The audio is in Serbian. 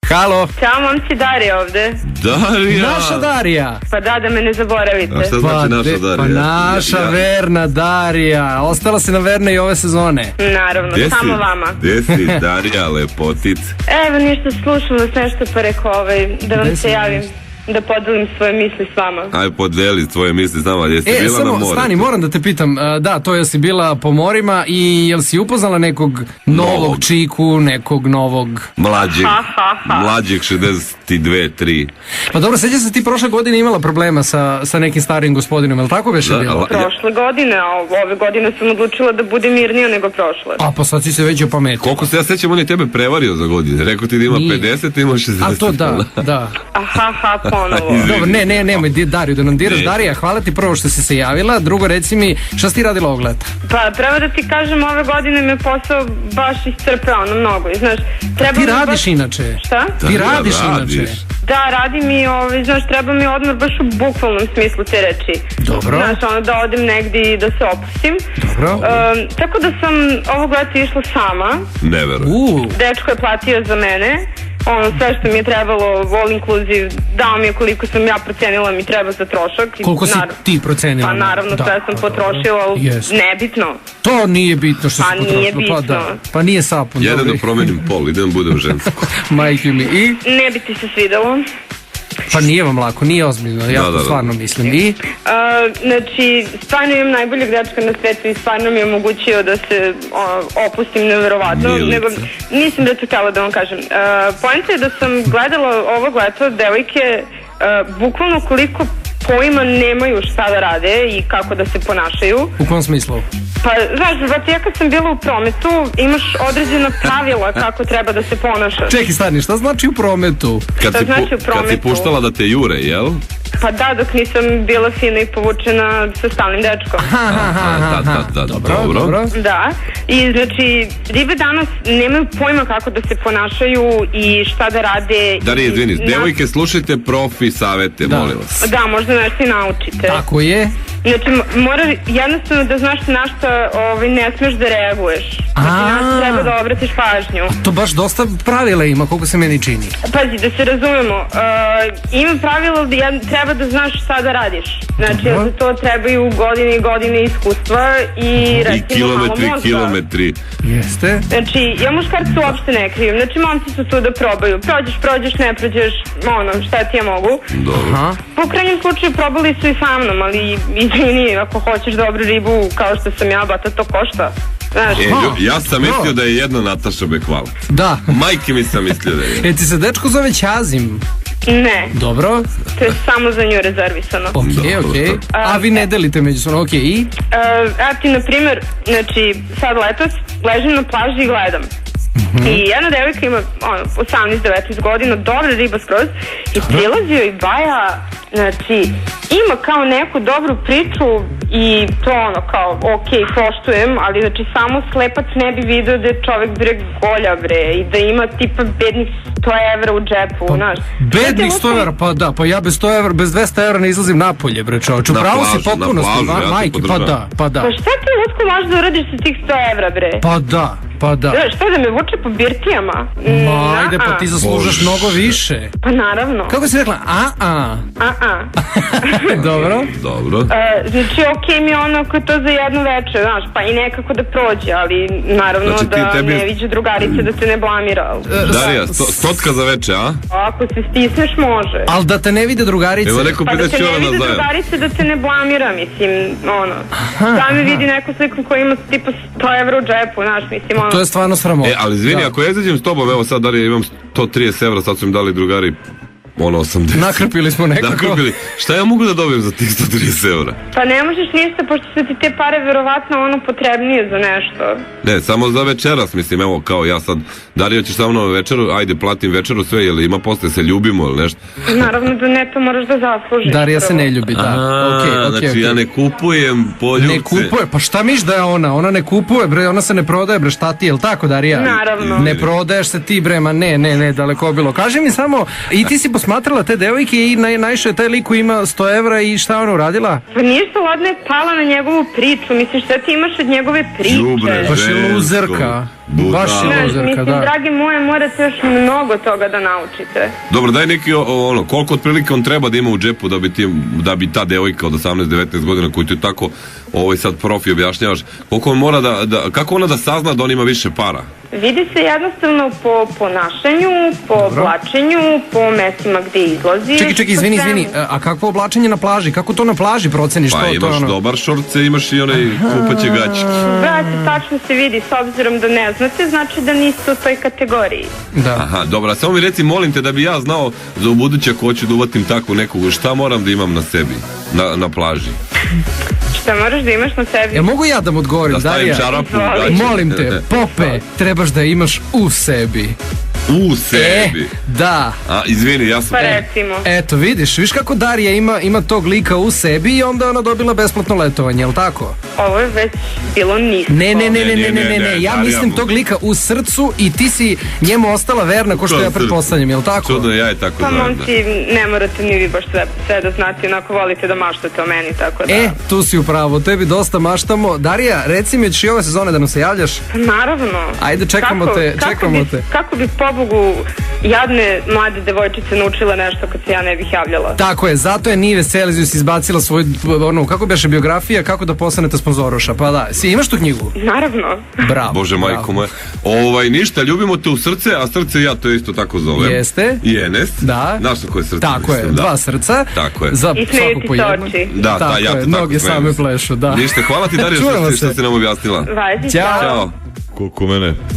Halo. Ćao, momci, Darija ovde. Darija! Naša Darija. Pa da me ne zaboravite. A šta znači naša Darija? Pa naša verna Darija. Ostala si na verne i ove sezone. Naravno, samo vama. Gde si, Darija, lepotic? Evo, ništa, slušam vas nešto pa rekao da vam se javim. Da podelim svoje misli s vama. Aj, podeli svoje misli s nama. Jesi bila na more? Stani, moram da te pitam. Da, to jesi bila po morima i jel si upoznala nekog novog čiku, nekog novog... Mlađeg 62, 3. Pa dobro, sećam se ti prošle godine imala problema sa nekim starim gospodinom, je li tako beše bilo? Prošle godine, a ove godine sam odlučila da bude mirnija nego prošle. A pa sad si se već opametio. Koliko se ja sećam, on je tebe prevario za godine. Rekao ti da ima 50, ima 60. A to da. Ponovo. Dobro, nemoj Dariju da nam diraš. Darija, hvala ti prvo što si se javila. Drugo, reci mi, šta si ti radila ovog leta? Pa, treba da ti kažem, ove godine me posao baš iscrpao mnogo. Znaš, ti radiš inače? Šta? Ti radiš inače? Da, radim i, znaš, treba mi odmor baš u bukvalnom smislu te reči. Dobro. Znaš, da odem negdje i da se opustim. Dobro. Tako da sam ovog leta išla sama. Ne verujem. Dečko je platio za mene. Sve što mi je trebalo, all inclusive, dao mi je koliko sam ja procenila mi treba za trošak. Koliko si ti procenila? Pa naravno, sve sam potrošila, nebitno. To nije bitno što si potrošila. Pa nije bitno. Pa nije sapun. Jedan da promenim pol, idem budem žensko. Majke mi, i? Ne bi ti se svidalo. Pa nije vam lako, nije ozbiljno, ja to stvarno mislim. I? Znači, stvarno imam najboljeg dečka na svetu i stvarno mi je omogućio da se opustim neverovatno. Nisam da ću htjela da vam kažem. Poenta je da sam gledala ovog leta devojke bukvalno koliko pojma nemaju šta da rade i kako da se ponašaju. U kom smislu? Pa, znaš, ja kad sam bila u prometu, imaš određena pravila kako treba da se ponašaš. Čekaj, stani, šta znači u prometu? Kad si puštala da te jure, jel? Pa da, dok nisam bila fina i povučena sa stalnim dečkom. Dobro. Da, i znači, ribe danas nemaju pojma kako da se ponašaju i šta da rade. Darija, izvini, devojke, slušajte profi savete, molim vas. Da, možda nešto i naučite. Tako je. Znači, moraš jednostavno da znaš na šta ne smeš da reaguješ. Znači, na šta treba da obratiš pažnju. To baš dosta pravila ima, koliko se meni čini. Pazi, da se razumemo, ima pravila da treba da znaš šta da radiš. Znači, za to trebaju godine i godine iskustva i recimo malo mozga. Kilometri. Jeste. Znači, ja muškarci uopšte ne krivim. Znači, momci su tu da probaju. Prođeš, ne prođeš, šta ti ja mogu. Dobro. Po krajnjem slučaju probali su i sa mnom, ali izvini, ako hoćeš dobru ribu kao što sam ja, bata, to košta. Ja sam mislio da je jedna Nataša Bekvalac. Da. Majke mi sam mislio da je. Ti se dečko zove Ćazim? Ne. Dobro. To je samo za nju rezervisano. Okej. A vi ne delite međusobno, okej, i? Evo ti, na primjer, znači, sad letos ležim na plaži i gledam. I jedna devojka ima 18-19 godina, dobra riba skroz, i prilazi joj baja, znači, ima kao neku dobru priču i to kao, okej, poštujem, ali znači samo slepac ne bi vidio da je čovek golja i da ima tipa bednih 100 evra u džepu, znaš. Bednih 100 evra, pa da, pa ja bez 100 evra, bez 200 evra ne izlazim napolje, bre čovječ, upravo si potpuno majke, pa da. Pa šta ti lusko možeš da uradiš sa tih 100 evra, bre? Pa da. Što da me vuče po birtijama? Ajde, pa ti zaslužaš mnogo više. Pa naravno. Kako si rekla? Dobro. Znači, okej mi je ako to za jednu večer, znaš, pa i nekako da prođe, ali naravno da ne viđe drugarice da te ne blamira. Darija, stotka za večer, a? Ako se stisneš, može. Ali da te ne vide drugarice? Pa da te ne vide drugarice, da te ne blamira, mislim, da mi vidi neku sliku koja ima tipa 100 evra u džepu, znaš, mislim, to je stvarno sramota. Ali izvini, ako ja izađem s tobom, evo sad, Darija, imam 130 evra, sad su im dali drugari 80. Nakrpili smo nekako. Šta ja mogu da dobijem za tih 130 evra? Pa ne možeš ništa, pošto su ti te pare verovatno potrebnije za nešto. Ne, samo za večeras, mislim, evo, kao ja sad, Darija, ćeš sa mnom na večeru, ajde, platim večeru sve, jel ima posle, se ljubimo ili nešto? Naravno da ne, to moraš da zaslužiš. Darija se ne ljubi, da. Znači ja ne kupujem poljubce. Ne kupuje, pa šta miš da je ona ne kupuje, bre, ona se ne prodaje, bre, šta ti, jel tako, Darija? Naravno. Ne prodaješ se ti, bre, ma ne, daleko bilo. Kaži mi samo, i ti si smatrala te devojke i najviše taj lik koji ima 100 evra i šta ona uradila? Pa ništa, ladno je pala na njegovu priču. Mislim, šta ti imaš od njegove priče? Đubre, Baš je luzerka. Baš je luzerka, mislim, da. dragi moje, morate još mnogo toga da naučite. Dobro, daj neki koliko otprilike on treba da ima u džepu da bi ta devojka od 18-19 godina koju ti tako sad profi objašnjavaš, koliko on mora kako ona da sazna da on ima više para? Vidi se jednostavno po ponašanju, po oblačenju, po mestima gde izlazi. Čekaj, izvini, a kako oblačenje na plaži? Kako to na plaži proceniš? Pa imaš dobar šorce, imaš i onaj kupaće gaćike. Brate, tačno se vidi, s obzirom da ne znate, znači da niste u toj kategoriji. Da. Aha, dobro, samo mi reci, molim te, da bi ja znao za ubuduće ako hoću da uvatim takvu nekog, šta moram da imam na sebi, na plaži? Šta moraš da imaš na sebi? Jel mogu ja da mu odgovorim, da stavim Darija? čarapu, Molim te, Pope, trebaš da imaš u sebi. U sebi? Da. A, izvini, ja sam... Pa recimo. Eto, vidiš kako Darija ima tog lika u sebi i onda ona dobila besplatno letovanje, jel tako? Ovo je već bilo nisko. Ne, ja mislim tog lika u srcu i ti si njemu ostala verna ko što ja pretpostavljam, jel tako? Čudno, ja je tako znam. Pa znam, momci, ne morate ni vi baš sve da znate, onako volite da maštate o meni, tako da... Tu si upravo, tebi dosta maštamo. Darija, reci mi, ćeš i ove sezone da nam se javljaš? Pa naravno. Ajde, čekamo te. Kako bi pobogu jadne mlade devojčice naučila nešto kad se ja ne bih javljala? Tako je, zato je Nive Celzijus izbacila svoju, kako beše biografija, kako da postanete sponzoroša, pa da, imaš tu knjigu? Naravno. Bravo. Bože, majko moje. Ništa, ljubimo te u srce, a srce ja to isto tako zovem. Jeste. I Enes. Da. Znaš na koje srce? Tako je, 2 srca. Tako je. Za i svaku po jedno. Da, tako ja je, noge same plešu, da. Ništa, hvala ti Darija što si nam objasnila. Važi, Ćao. Ćao. Koliko mene